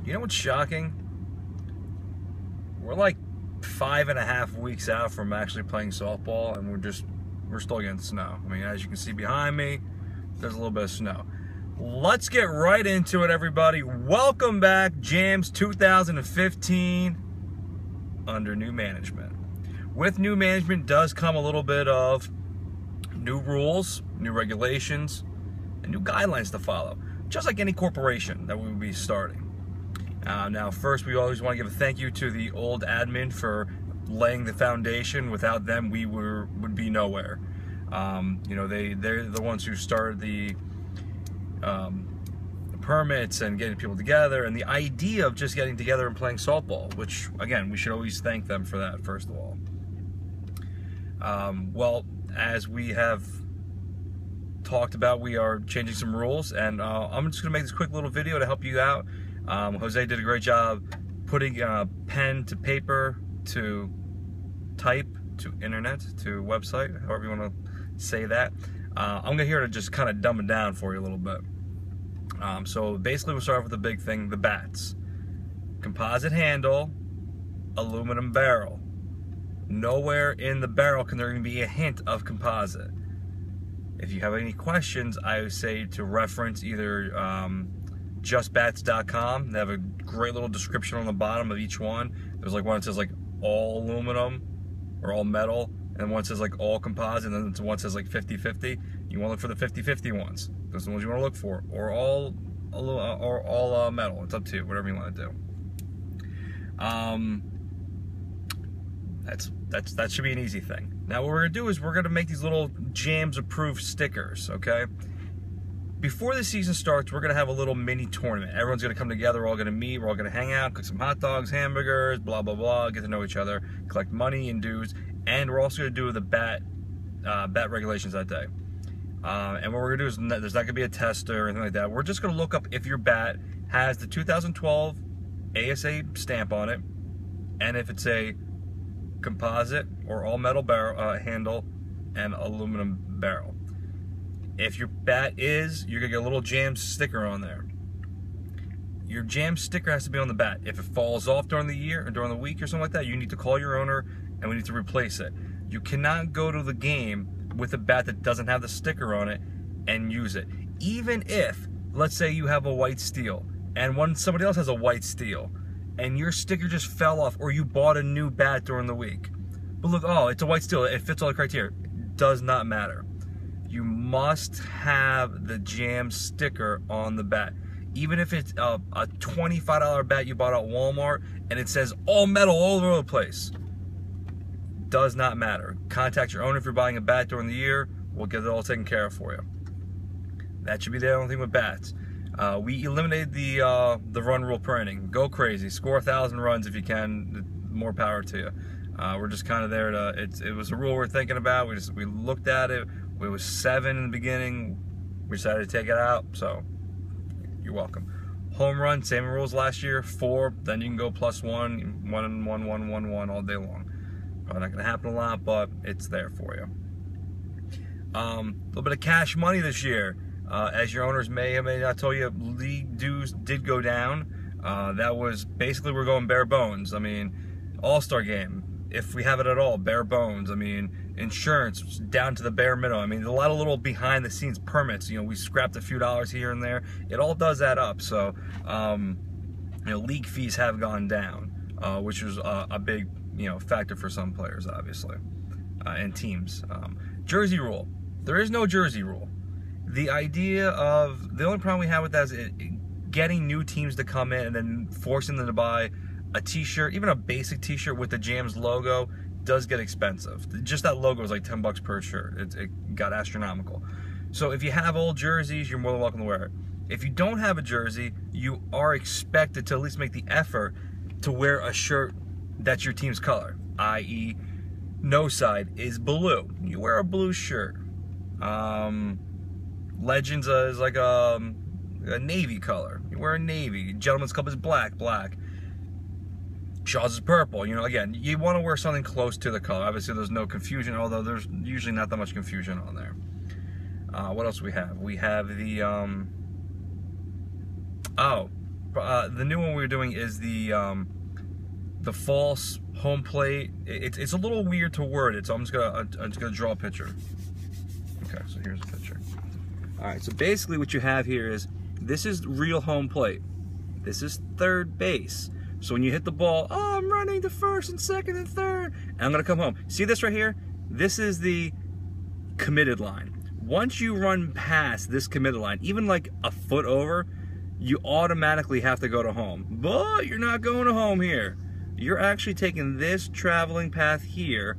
You know what's shocking? We're like 5.5 weeks out from actually playing softball, and we're still getting snow. I mean, as you can see behind me, there's a little bit of snow. Let's get right into it, everybody. Welcome back, Jams 2015 under new management. With new management does come a little bit of new rules, new regulations, and new guidelines to follow, just like any corporation that we would be starting. Now, first, we always want to give a thank you to the old admin for laying the foundation. Without them, we would be nowhere. You know, they're the ones who started the permits and getting people together, and the idea of just getting together and playing softball, which, again, we should always thank them for that, first of all. Well, as we have talked about, we are changing some rules, and I'm just going to make this quick little video to help you out. Jose did a great job putting pen to paper to type to internet to website, however you want to say that. I'm here to just kind of dumb it down for you a little bit. So basically we'll start with the big thing, the bats. Composite handle, aluminum barrel. Nowhere in the barrel can there even be a hint of composite. If you have any questions, I would say to reference either justbats.com. They have a great little description on the bottom of each one. There's like one that says like all aluminum or all metal, and one says like all composite, and then one says like 50-50. You want to look for the 50-50 ones. Those are the ones you want to look for, or all metal. It's up to you, whatever you want to do. That should be an easy thing. Now what we're gonna do is we're gonna make these little Jams approved stickers, okay? Before the season starts, we're gonna have a little mini tournament. Everyone's gonna come together, we're all gonna meet, we're all gonna hang out, cook some hot dogs, hamburgers, blah, blah, blah, get to know each other, collect money and dues, and we're also gonna do the bat regulations that day. And what we're gonna do is, there's not gonna be a test or anything like that. We're just gonna look up if your bat has the 2012 ASA stamp on it, and if it's a composite or all metal barrel handle and aluminum barrel. If your bat is, you're gonna get a little Jams sticker on there. Your Jams sticker has to be on the bat. If it falls off during the year or during the week or something like that, you need to call your owner and we need to replace it. You cannot go to the game with a bat that doesn't have the sticker on it and use it. Even if, let's say you have a white steel and somebody else has a white steel and your sticker just fell off, or you bought a new bat during the week. But look, oh, it's a white steel, it fits all the criteria. It does not matter. You must have the Jams sticker on the bat. Even if it's a $25 bat you bought at Walmart and it says all metal all over the place. Does not matter. Contact your owner if you're buying a bat during the year. We'll get it all taken care of for you. That should be the only thing with bats. We eliminated the run rule per inning. Go crazy. Score 1,000 runs if you can. More power to you. We're just kind of there to. It was a rule we're thinking about. We looked at it. It was 7 in the beginning. We decided to take it out. So you're welcome. Home run, same rules last year. 4. Then you can go +1, 1 and 1, 1, 1, 1 all day long. Probably not going to happen a lot, but it's there for you. A little bit of cash money this year. As your owners may or may not tell you, league dues did go down. That was basically, we're going bare bones. I mean, All-Star game, if we have it at all, bare bones. I mean, insurance down to the bare minimum. I mean, a lot of little behind the scenes permits. You know, we scrapped a few dollars here and there. It all does add up. So, you know, league fees have gone down, which was a big, you know, factor for some players, obviously, and teams. Jersey rule. There is no jersey rule. The idea of, the only problem we have with that is getting new teams to come in and then forcing them to buy a t-shirt, even a basic t-shirt with the Jams logo, does get expensive. Just that logo is like 10 bucks per shirt. It got astronomical. So if you have old jerseys, you're more than welcome to wear it. If you don't have a jersey, you are expected to at least make the effort to wear a shirt that's your team's color, i.e. no side is blue. You wear a blue shirt. Legends is like a navy color. You wear a navy. Gentleman's Club is black. Shaw's is purple. You know, again, you want to wear something close to the color. Obviously, there's no confusion, although there's usually not that much confusion on there. What else do we have? We have the the new one we're doing is the false home plate. It's a little weird to word it, so I'm just gonna draw a picture. Okay, so here's a picture. All right, so basically what you have here is, this is real home plate. This is third base. So when you hit the ball, oh, I'm running to first and second and third, and I'm gonna come home. See this right here? This is the committed line. Once you run past this committed line, even like a foot over, you automatically have to go to home. But you're not going to home here. You're actually taking this traveling path here,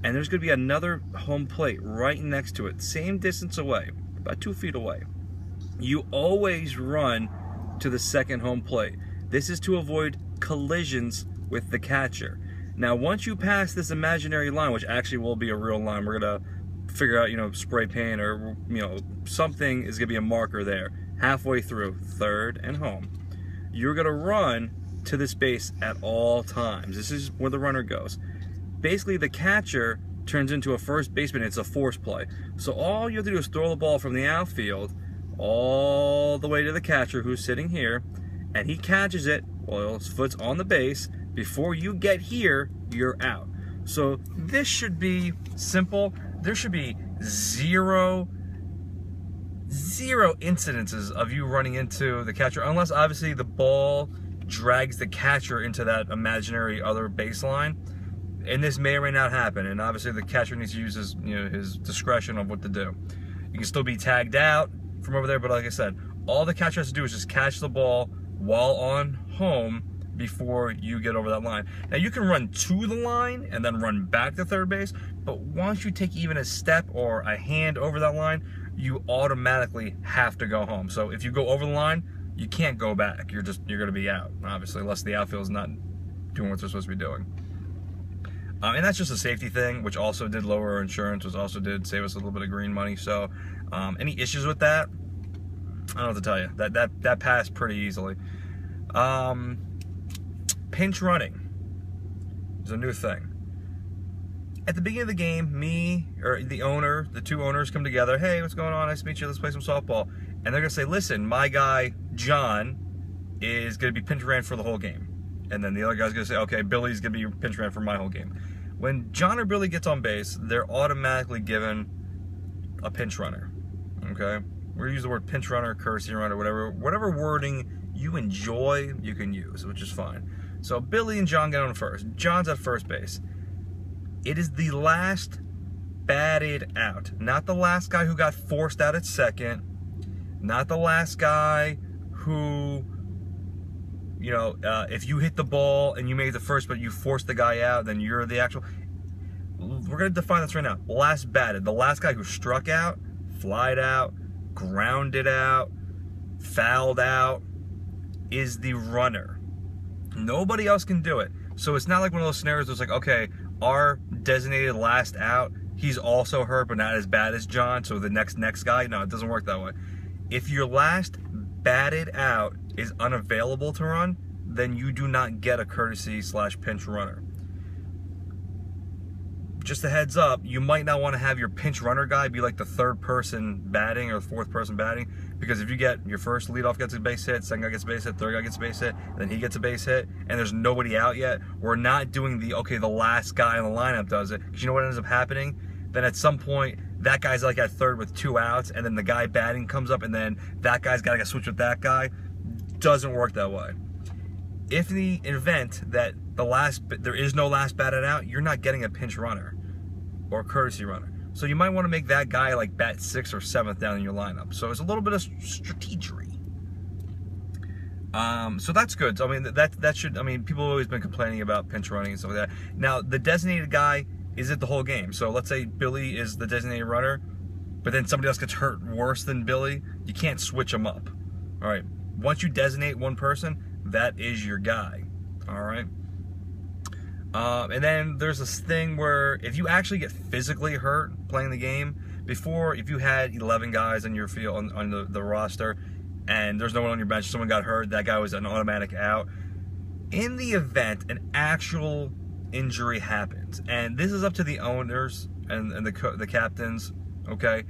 and there's gonna be another home plate right next to it, same distance away, about 2 feet away. You always run to the second home plate. This is to avoid collisions with the catcher. Now, once you pass this imaginary line, which actually will be a real line, we're gonna figure out, you know, spray paint or, you know, something is gonna be a marker there. Halfway through, third and home. You're gonna run to this base at all times. This is where the runner goes. Basically, the catcher turns into a first baseman. It's a force play. So all you have to do is throw the ball from the outfield all the way to the catcher, who's sitting here, and he catches it while his foot's on the base. Before you get here, you're out. So this should be simple. There should be zero incidences of you running into the catcher, unless obviously the ball drags the catcher into that imaginary other baseline, and this may or may not happen. And obviously the catcher needs to use his, you know, his discretion of what to do. You can still be tagged out from over there, but like I said, all the catcher has to do is just catch the ball while on home before you get over that line. Now you can run to the line and then run back to third base, but once you take even a step or a hand over that line, you automatically have to go home. So if you go over the line, you can't go back. You're gonna be out, obviously, unless the outfield is not doing what they're supposed to be doing. And that's just a safety thing, which also did lower our insurance, which also did save us a little bit of green money. So any issues with that? I don't know what to tell you. That passed pretty easily. Pinch running is a new thing. At the beginning of the game, me or the owner, the two owners come together. Hey, what's going on? Nice to meet you. Let's play some softball. And they're gonna say, listen, my guy John is gonna be pinch ran for the whole game. And then the other guy's gonna say, okay, Billy's gonna be pinch ran for my whole game. When John or Billy gets on base, they're automatically given a pinch runner. Okay? We're gonna use the word pinch runner, courtesy runner, whatever wording you enjoy, you can use, which is fine. So Billy and John get on first. John's at first base. It is the last batted out, not the last guy who got forced out at second, not the last guy who, you know, if you hit the ball and you made the first, but you forced the guy out, then you're the actual. We're going to define this right now. Last batted. The last guy who struck out, flied out, grounded out, fouled out, is the runner. Nobody else can do it. So it's not like one of those scenarios where it's like, okay, our designated last out, he's also hurt, but not as bad as John, so the next guy. No, it doesn't work that way. If your last batted out is unavailable to run, then you do not get a courtesy / pinch runner. Just a heads up, you might not want to have your pinch runner guy be like the third person batting or the fourth person batting, because if you get your first leadoff gets a base hit, second guy gets a base hit, third guy gets a base hit, and then he gets a base hit, and there's nobody out yet, we're not doing the, okay, the last guy in the lineup does it, because you know what ends up happening? Then at some point, that guy's like at third with 2 outs, and then the guy batting comes up, and then that guy's got to get switched with that guy. Doesn't work that way. If in the event that there is no last batted out, you're not getting a pinch runner or courtesy runner. So you might want to make that guy like bat 6th or 7th down in your lineup. So it's a little bit of strategery. So that's good. So, I mean, that should, I mean, people have always been complaining about pinch running and stuff like that. Now, the designated guy is it the whole game. So let's say Billy is the designated runner, but then somebody else gets hurt worse than Billy. You can't switch them up. All right. Once you designate one person, that is your guy. All right. And then there's this thing where if you actually get physically hurt playing the game, before, if you had 11 guys on your field, on the roster, and there's no one on your bench, someone got hurt, that guy was an automatic out. In the event an actual injury happens, and this is up to the owners and the captains, okay?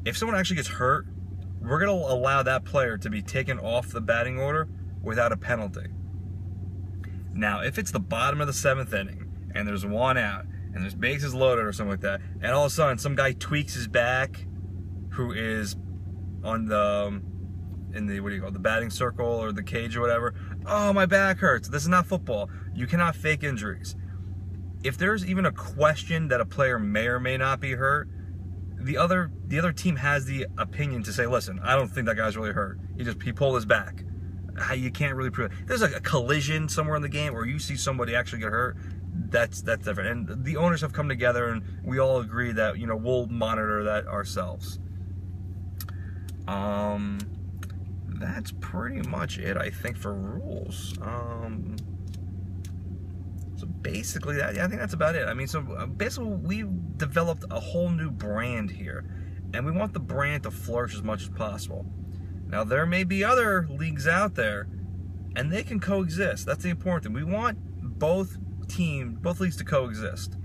If someone actually gets hurt, we're going to allow that player to be taken off the batting order without a penalty. Now, if it's the bottom of the 7th inning and there's one out and there's bases loaded or something like that, and all of a sudden some guy tweaks his back, who is on the the batting circle or the cage or whatever. Oh, my back hurts. This is not football. You cannot fake injuries. If there's even a question that a player may or may not be hurt, the other team has the opinion to say, listen, I don't think that guy's really hurt. He pulled his back. You can't really prove it. If there's like a collision somewhere in the game where you see somebody actually get hurt, that's different. And the owners have come together and we all agree that, you know, we'll monitor that ourselves. That's pretty much it, I think, for rules. So basically, I think that's about it. I mean, so basically, we developed a whole new brand here, and we want the brand to flourish as much as possible. Now, there may be other leagues out there, and they can coexist. That's the important thing. We want both leagues to coexist.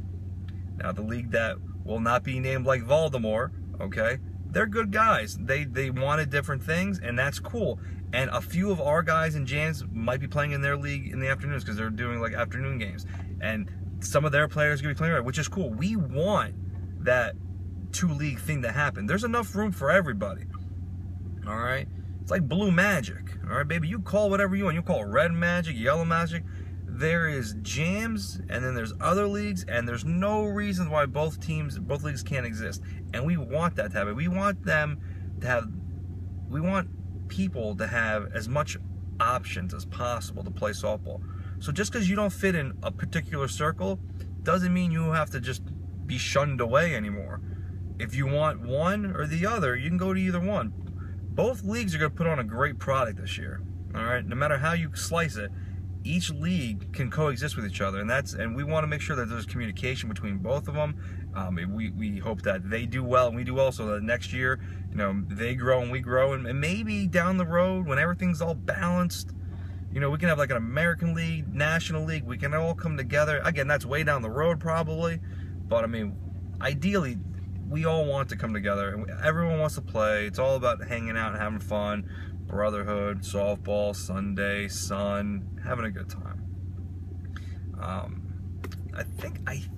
Now, the league that will not be named like Voldemort, okay, they're good guys. They wanted different things, and that's cool. And a few of our guys and Jams might be playing in their league in the afternoons because they're doing like afternoon games. And some of their players are going to be playing, which is cool. We want that 2-league thing to happen. There's enough room for everybody. All right? It's like Blue Magic. All right, baby? You call whatever you want. You call it Red Magic, Yellow Magic. There is Jams, and then there's other leagues, and there's no reason why both leagues can't exist. And we want that to happen. We want people to have as much options as possible to play softball. So just because you don't fit in a particular circle doesn't mean you have to just be shunned away anymore. If you want one or the other, you can go to either one. Both leagues are going to put on a great product this year. All right, no matter how you slice it, each league can coexist with each other, and we want to make sure that there's communication between both of them. We hope that they do well and we do well, so that next year, you know, they grow and we grow, and maybe down the road when everything's all balanced, you know, we can have like an American League, National League. We can all come together. Again, that's way down the road probably, but I mean, ideally, we all want to come together. Everyone wants to play. It's all about hanging out and having fun. Brotherhood, softball, Sunday, sun, having a good time. I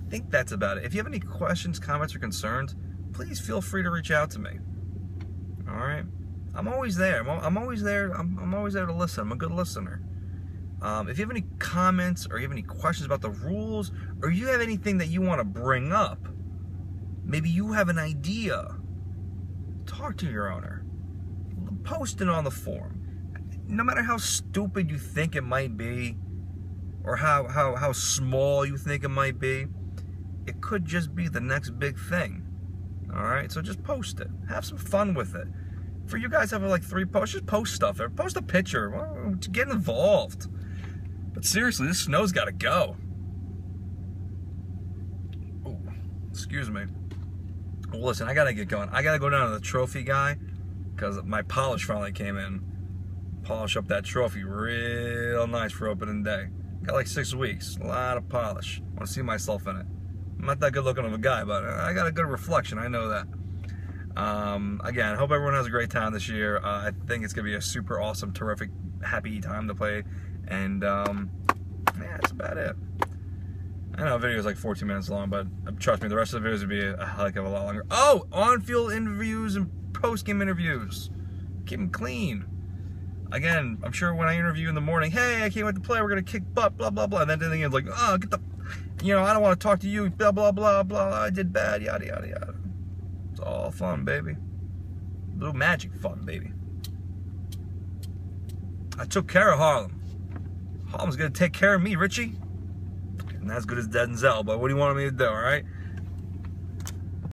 think that's about it. If you have any questions, comments, or concerns, please feel free to reach out to me. All right, I'm always there. I'm always there. I'm always there to listen. I'm a good listener. If you have any comments or you have any questions about the rules, or you have anything that you want to bring up, maybe you have an idea, talk to your owner. Post it on the forum. No matter how stupid you think it might be, or how small you think it might be, it could just be the next big thing. All right, so just post it. Have some fun with it. For you guys have like 3 posts, just post stuff. Or post a picture. Well, get involved. But seriously, this snow's got to go. Ooh, excuse me. Well, listen, I got to get going. I got to go down to the trophy guy, because my polish finally came in. Polish up that trophy real nice for opening day. Got like 6 weeks, a lot of polish. I want to see myself in it. I'm not that good looking of a guy, but I got a good reflection, I know that. Again, hope everyone has a great time this year. I think it's going to be a super awesome, terrific, happy time to play. And yeah, that's about it. I know a video is like 14 minutes long, but trust me, the rest of the videos would be a heck of a lot longer. Oh, on-field interviews and post-game interviews. Keep them clean. Again, I'm sure when I interview in the morning, hey, I can't wait to play, we're going to kick butt, blah, blah, blah. And then the thing is like, oh, get the, you know, I don't want to talk to you, blah, blah, blah, blah, I did bad, yada, yada, yada. It's all fun, baby. Blue Magic fun, baby. I took care of Harlem. Harlem's going to take care of me, Richie. Not as good as Denzel, but what do you want me to do, all right?